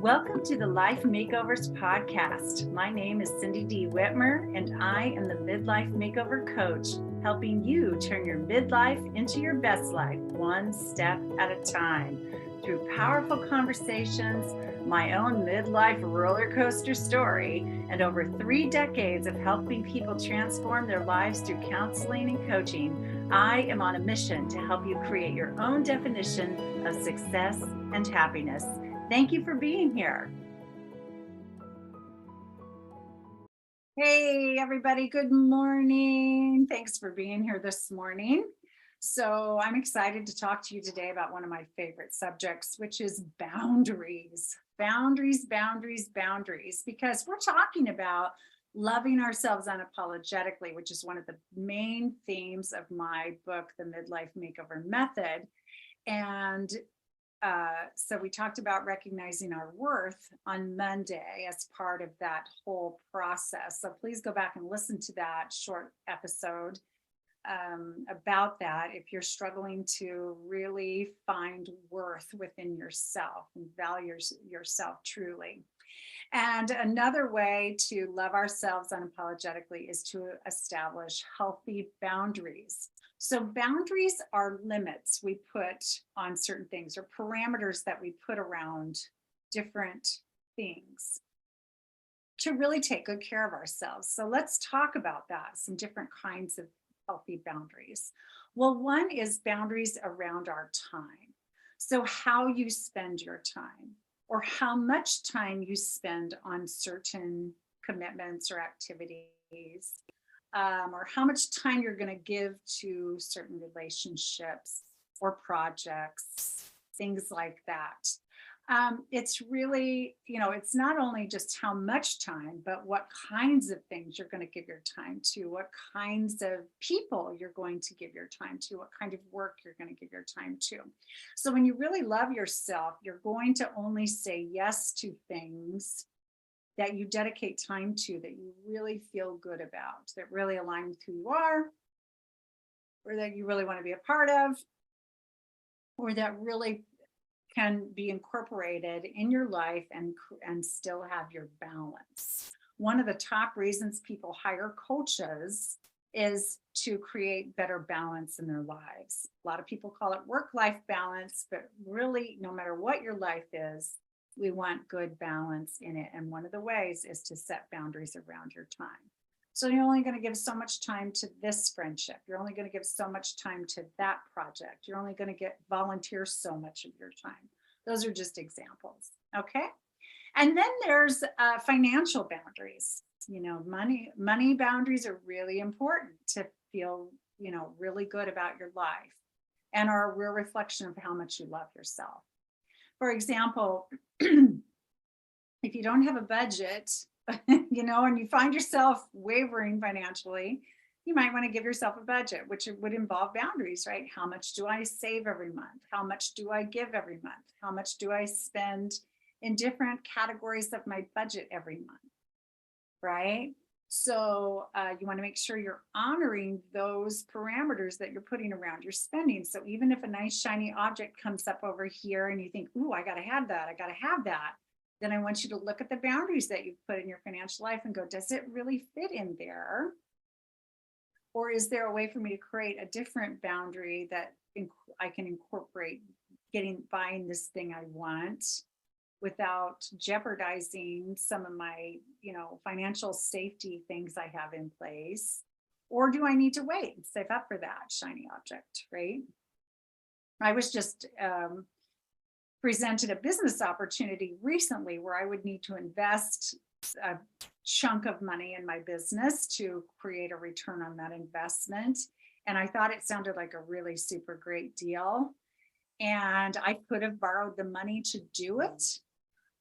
Welcome to the Life Makeovers podcast. My name is Cindy D. Whitmer, and I am the Midlife Makeover Coach, helping you turn your midlife into your best life, one step at a time. Through powerful conversations, my own midlife roller coaster story, and over 3 decades of helping people transform their lives through counseling and coaching, I am on a mission to help you create your own definition of success and happiness. Thank you for being here. Hey, everybody. Good morning. Thanks for being here this morning. So I'm excited to talk to you today about one of my favorite subjects, which is boundaries. Boundaries, because we're talking about loving ourselves unapologetically, which is one of the main themes of my book, The Midlife Makeover Method. And so we talked about recognizing our worth on Monday as part of that whole process. So please go back and listen to that short episode about that if you're struggling to really find worth within yourself and value yourself truly. And another way to love ourselves unapologetically is to establish healthy boundaries. So boundaries are limits we put on certain things or parameters that we put around different things to really take good care of ourselves. So let's talk about that, some different kinds of healthy boundaries. Well, one is boundaries around our time. So how you spend your time or how much time you spend on certain commitments or activities. Or how much time you're going to give to certain relationships or projects, things like that. It's really, it's not only just how much time, but what kinds of things you're going to give your time to, what kinds of people you're going to give your time to, what kind of work you're going to give your time to. So when you really love yourself, you're going to only say yes to things that you dedicate time to, that you really feel good about, that really align with who you are, or that you really want to be a part of, or that really can be incorporated in your life and still have your balance. One of the top reasons people hire coaches is to create better balance in their lives. A lot of people call it work-life balance, but really, no matter what your life is, we want good balance in it. And one of the ways is to set boundaries around your time. So you're only going to give so much time to this friendship. You're only going to give so much time to that project. You're only going to volunteer so much of your time. Those are just examples. Okay. And then there's financial boundaries. Money boundaries are really important to feel, really good about your life and are a real reflection of how much you love yourself. For example, if you don't have a budget, and you find yourself wavering financially, you might want to give yourself a budget, which would involve boundaries, right? How much do I save every month? How much do I give every month? How much do I spend in different categories of my budget every month, right? So you want to make sure you're honoring those parameters that you're putting around your spending. So even if a nice shiny object comes up over here and you think, ooh, I got to have that, then I want you to look at the boundaries that you've put in your financial life and go, does it really fit in there? Or is there a way for me to create a different boundary that I can incorporate buying this thing I want without jeopardizing some of my, financial safety things I have in place? Or do I need to wait and save up for that shiny object, right? I was just presented a business opportunity recently where I would need to invest a chunk of money in my business to create a return on that investment. And I thought it sounded like a really super great deal. And I could have borrowed the money to do it.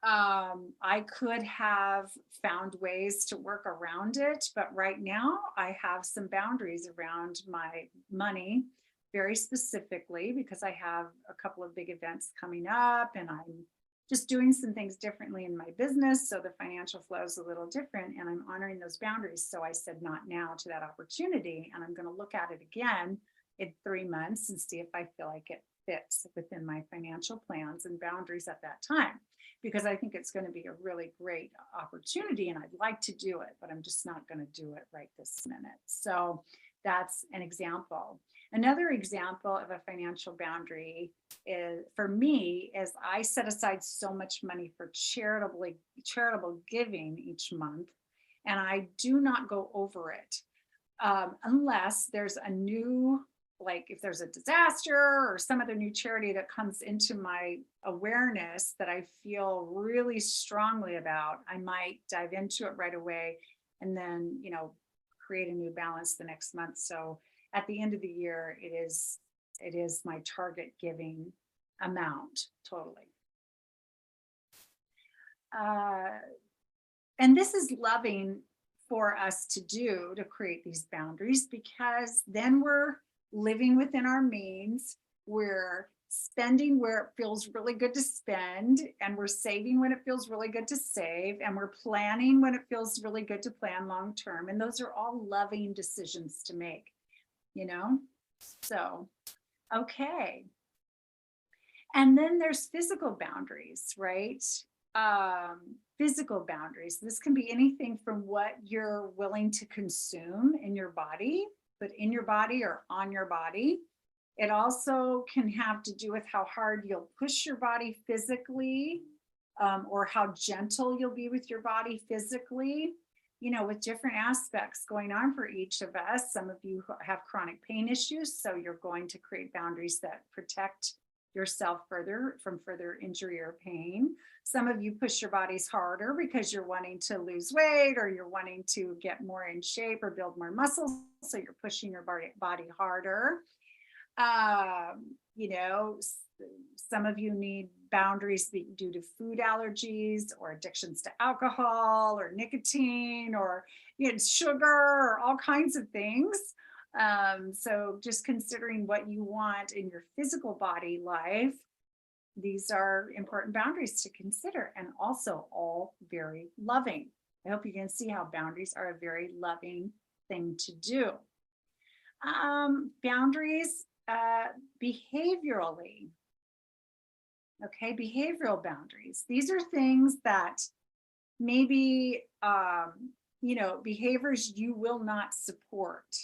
I could have found ways to work around it, but right now I have some boundaries around my money, very specifically because I have a couple of big events coming up and I'm just doing some things differently in my business. So the financial flow is a little different and I'm honoring those boundaries. So I said not now to that opportunity, and I'm going to look at it again in 3 months and see if I feel like it fits within my financial plans and boundaries at that time. because I think it's going to be a really great opportunity and I'd like to do it, but I'm just not going to do it right this minute. So that's an example. Another example of a financial boundary is, for me, is I set aside so much money for charitable giving each month, and I do not go over it unless there's a new, like if there's a disaster or some other new charity that comes into my awareness that I feel really strongly about, I might dive into it right away and then, create a new balance the next month. So at the end of the year, it is my target giving amount totally. And this is loving for us to do, to create these boundaries, because then we're living within our means, we're spending where it feels really good to spend, and we're saving when it feels really good to save, and we're planning when it feels really good to plan long term. And those are all loving decisions to make, So, okay. And then there's physical boundaries, right? Physical boundaries. This can be anything from what you're willing to consume in your body, but in your body or on your body. It also can have to do with how hard you'll push your body physically, or how gentle you'll be with your body physically, with different aspects going on for each of us. Some of you have chronic pain issues, so you're going to create boundaries that protect yourself from further injury or pain. Some of you push your bodies harder because you're wanting to lose weight, or you're wanting to get more in shape or build more muscles, so you're pushing your body harder. Some of you need boundaries due to food allergies or addictions to alcohol or nicotine or sugar or all kinds of things. So just considering what you want in your physical body life, these are important boundaries to consider, and also all very loving. I hope you can see how boundaries are a very loving thing to do. Boundaries behaviorally. Okay, behavioral boundaries. These are things that maybe, behaviors you will not support,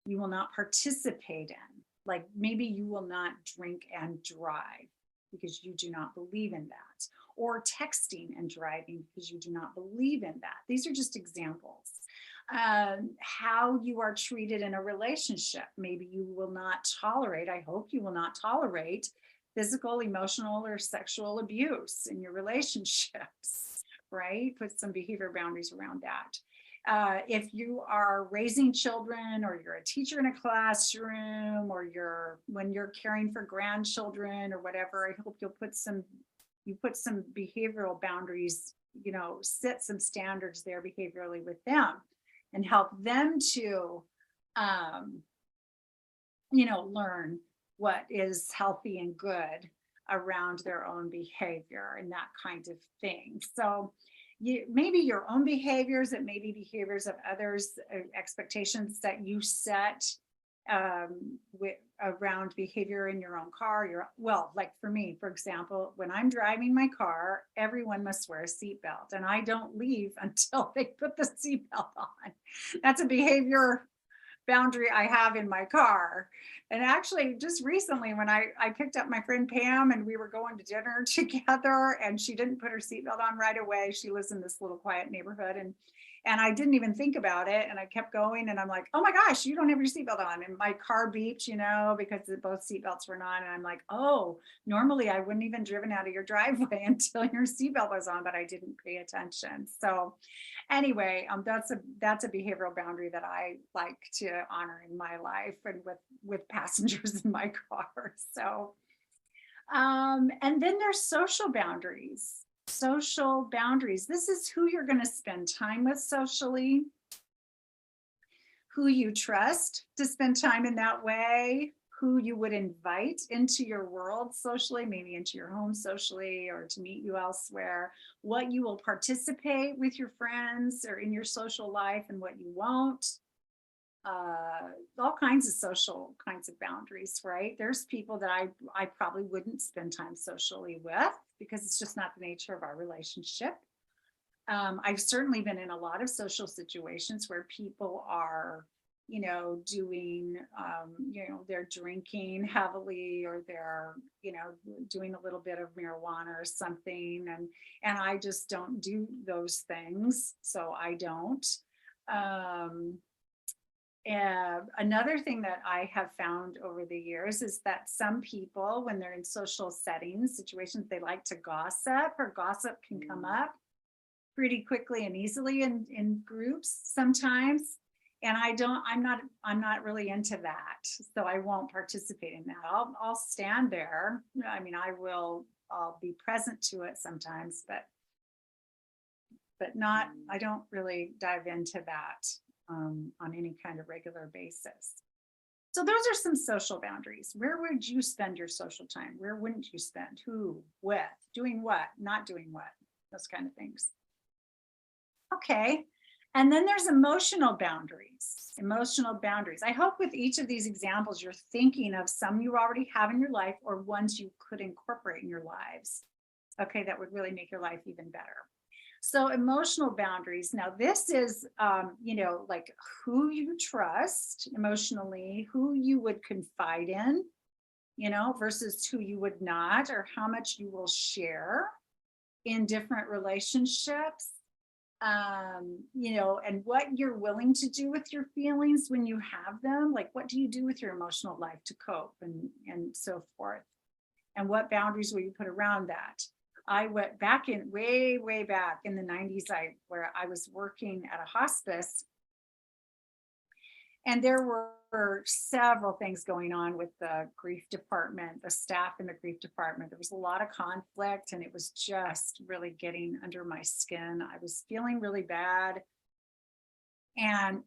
you will not participate in. Like maybe you will not drink and drive because you do not believe in that, or texting and driving because you do not believe in that. These are just examples. How you are treated in a relationship. Maybe you will not tolerate, I hope you will not tolerate physical, emotional, or sexual abuse in your relationships, right? Put some behavior boundaries around that. If you are raising children, or you're a teacher in a classroom, or when you're caring for grandchildren or whatever, I hope you put some behavioral boundaries, set some standards there behaviorally with them, and help them to, learn what is healthy and good around their own behavior and that kind of thing. So maybe your own behaviors, it may be behaviors of others, expectations that you set around behavior in your own car. Like for me, for example, when I'm driving my car, everyone must wear a seatbelt, and I don't leave until they put the seatbelt on. That's a behavior boundary I have in my car. And actually, just recently, when I picked up my friend Pam and we were going to dinner together, and she didn't put her seatbelt on right away. She lives in this little quiet neighborhood, and I didn't even think about it. And I kept going, and I'm like, oh my gosh, you don't have your seatbelt on. And my car beeped, because both seatbelts were on. And I'm like, oh, normally I wouldn't even driven out of your driveway until your seatbelt was on, but I didn't pay attention. So anyway, that's a behavioral boundary that I like to honor in my life and with passengers in my car. So, and then there's social boundaries. Social boundaries. This is who you're going to spend time with socially, who you trust to spend time in that way, who you would invite into your world socially, maybe into your home socially, or to meet you elsewhere, what you will participate with your friends or in your social life and what you won't. all kinds of social kinds of boundaries, right? There's people that I probably wouldn't spend time socially with because it's just not the nature of our relationship. I've certainly been in a lot of social situations where people are, doing, they're drinking heavily, or they're, doing a little bit of marijuana or something. And I just don't do those things. So I don't. Um, and another thing that I have found over the years is that some people, when they're in social settings, situations, they like to gossip, or gossip can come up pretty quickly and easily in groups sometimes. And I'm not really into that. So I won't participate in that. I'll stand there. I mean, I'll be present to it sometimes, but not, I don't really dive into that on any kind of regular basis. So those are some social boundaries. Where would you spend your social time? Where wouldn't you spend? Who, with, doing what, not doing what, those kind of things. Okay. And then there's emotional boundaries. Emotional boundaries. I hope with each of these examples, you're thinking of some you already have in your life or ones you could incorporate in your lives. Okay, that would really make your life even better. So emotional boundaries. Now, this is, like who you trust emotionally, who you would confide in, versus who you would not, or how much you will share in different relationships. And what you're willing to do with your feelings when you have them. Like, what do you do with your emotional life to cope and so forth? And what boundaries will you put around that? I went back in way back in the 90s, where I was working at a hospice, and there were several things going on with the grief department, the staff in the grief department. There was a lot of conflict, and it was just really getting under my skin. I was feeling really bad and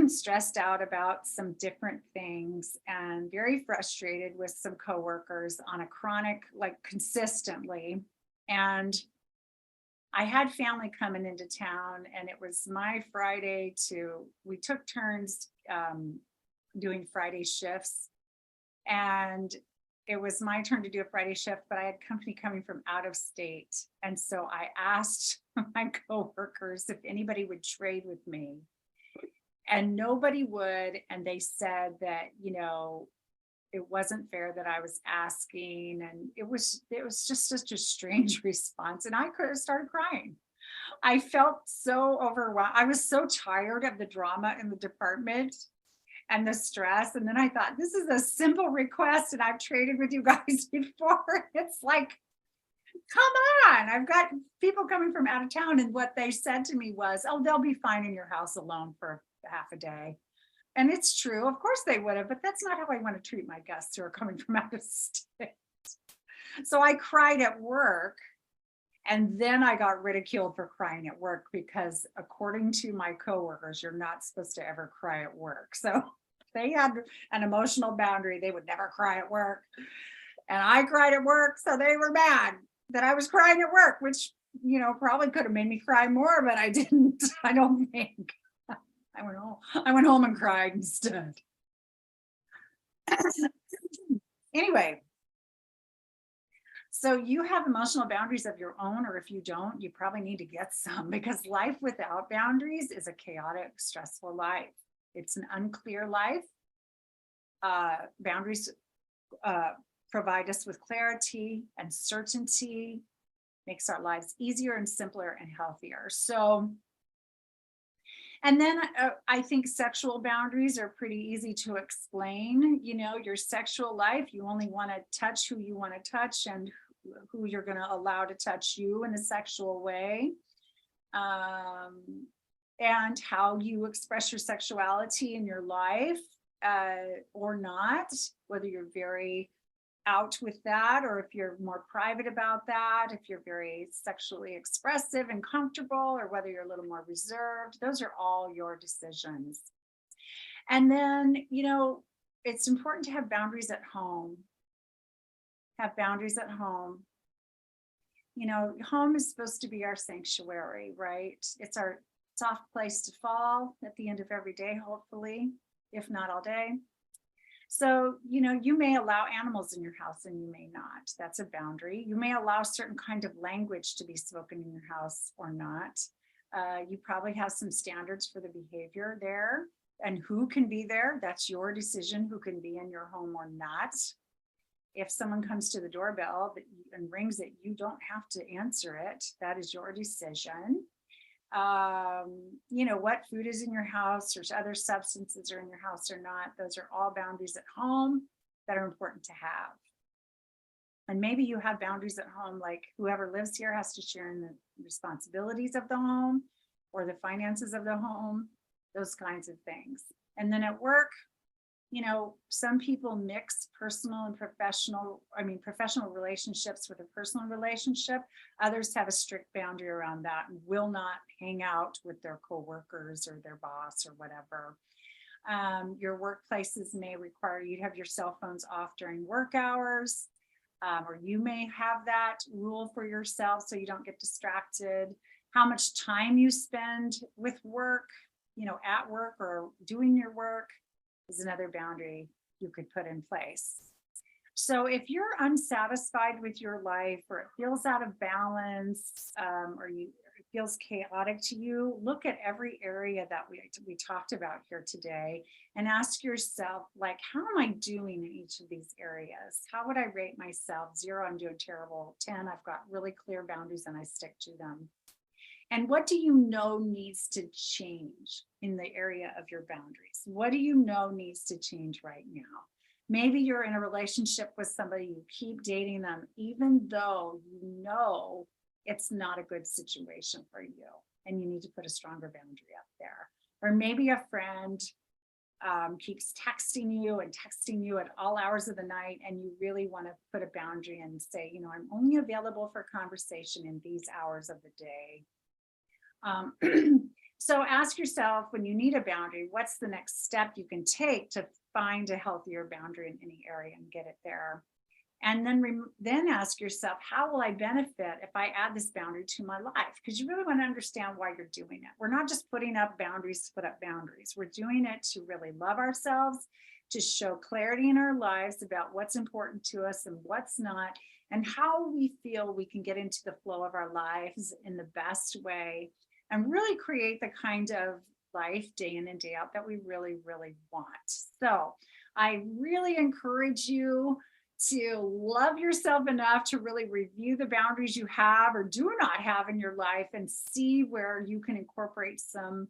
stressed out about some different things, and very frustrated with some coworkers on a chronic, like consistently. And I had family coming into town, and it was my Friday we took turns doing Friday shifts. And it was my turn to do a Friday shift, but I had company coming from out of state. And so I asked my coworkers if anybody would trade with me. And nobody would. And they said that, it wasn't fair that I was asking. And it was just such a strange response. And I could have started crying. I felt so overwhelmed. I was so tired of the drama in the department and the stress. And then I thought, this is a simple request, and I've traded with you guys before. It's like, come on, I've got people coming from out of town. And what they said to me was, oh, they'll be fine in your house alone for half a day. And it's true. Of course they would have, but that's not how I want to treat my guests who are coming from out of state. So I cried at work. And then I got ridiculed for crying at work, because according to my coworkers, you're not supposed to ever cry at work. So they had an emotional boundary. They would never cry at work. And I cried at work. So they were mad that I was crying at work, which, probably could have made me cry more, but I didn't, I don't think. I went home and cried instead. Anyway. So you have emotional boundaries of your own, or if you don't, you probably need to get some, because life without boundaries is a chaotic, stressful life. It's an unclear life. Boundaries provide us with clarity and certainty, makes our lives easier and simpler and healthier. So, and then I think sexual boundaries are pretty easy to explain. Your sexual life, you only want to touch who you want to touch, and who you're going to allow to touch you in a sexual way, and how you express your sexuality in your life, or not, whether you're very out with that, or if you're more private about that, if you're very sexually expressive and comfortable, or whether you're a little more reserved. Those are all your decisions. And then, it's important to have boundaries at home. Have boundaries at home. Home is supposed to be our sanctuary, right? It's our soft place to fall at the end of every day, hopefully. if not all day. So, you may allow animals in your house and you may not. That's a boundary. You may allow certain kind of language to be spoken in your house or not. You probably have some standards for the behavior there and who can be there. That's your decision, who can be in your home or not. If someone comes to the doorbell and rings it, you don't have to answer it. That is your decision. What food is in your house or other substances are in your house or not. Those are all boundaries at home that are important to have. And maybe you have boundaries at home, like whoever lives here has to share in the responsibilities of the home or the finances of the home, those kinds of things. And then at work, some people mix professional relationships with a personal relationship. Others have a strict boundary around that and will not hang out with their coworkers or their boss or whatever. Your workplaces may require you to have your cell phones off during work hours, or you may have that rule for yourself so you don't get distracted. How much time you spend with work, at work or doing your work, is another boundary you could put in place. So if you're unsatisfied with your life, or it feels out of balance, or it feels chaotic to you, look at every area that we talked about here today and ask yourself, like, how am I doing in each of these areas? How would I rate myself? 0, I'm doing terrible. 10, I've got really clear boundaries and I stick to them. And what do you know needs to change in the area of your boundaries? What do you know needs to change right now? Maybe you're in a relationship with somebody, you keep dating them, even though you know it's not a good situation for you, and you need to put a stronger boundary up there. Or maybe a friend keeps texting you at all hours of the night, and you really want to put a boundary and say, I'm only available for conversation in these hours of the day. So ask yourself, when you need a boundary, what's the next step you can take to find a healthier boundary in any area and get it there? And then ask yourself, how will I benefit if I add this boundary to my life? Because you really want to understand why you're doing it. We're not just putting up boundaries to put up boundaries. We're doing it to really love ourselves, to show clarity in our lives about what's important to us and what's not, and how we feel we can get into the flow of our lives in the best way and really create the kind of life day in and day out that we really, really want. So I really encourage you to love yourself enough to really review the boundaries you have or do not have in your life and see where you can incorporate some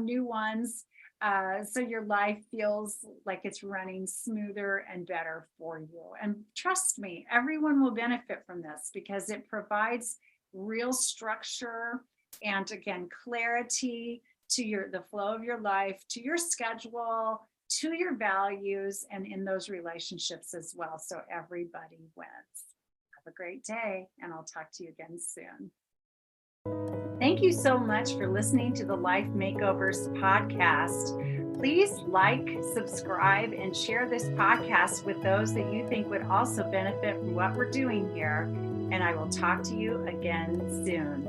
new ones, so your life feels like it's running smoother and better for you. And trust me, everyone will benefit from this because it provides real structure and, again, clarity to the flow of your life, to your schedule, to your values, and in those relationships as well. So everybody wins. Have a great day, and I'll talk to you again soon. Thank you so much for listening to the Life Makeovers podcast. Please like, subscribe, and share this podcast with those that you think would also benefit from what we're doing here. And I will talk to you again soon.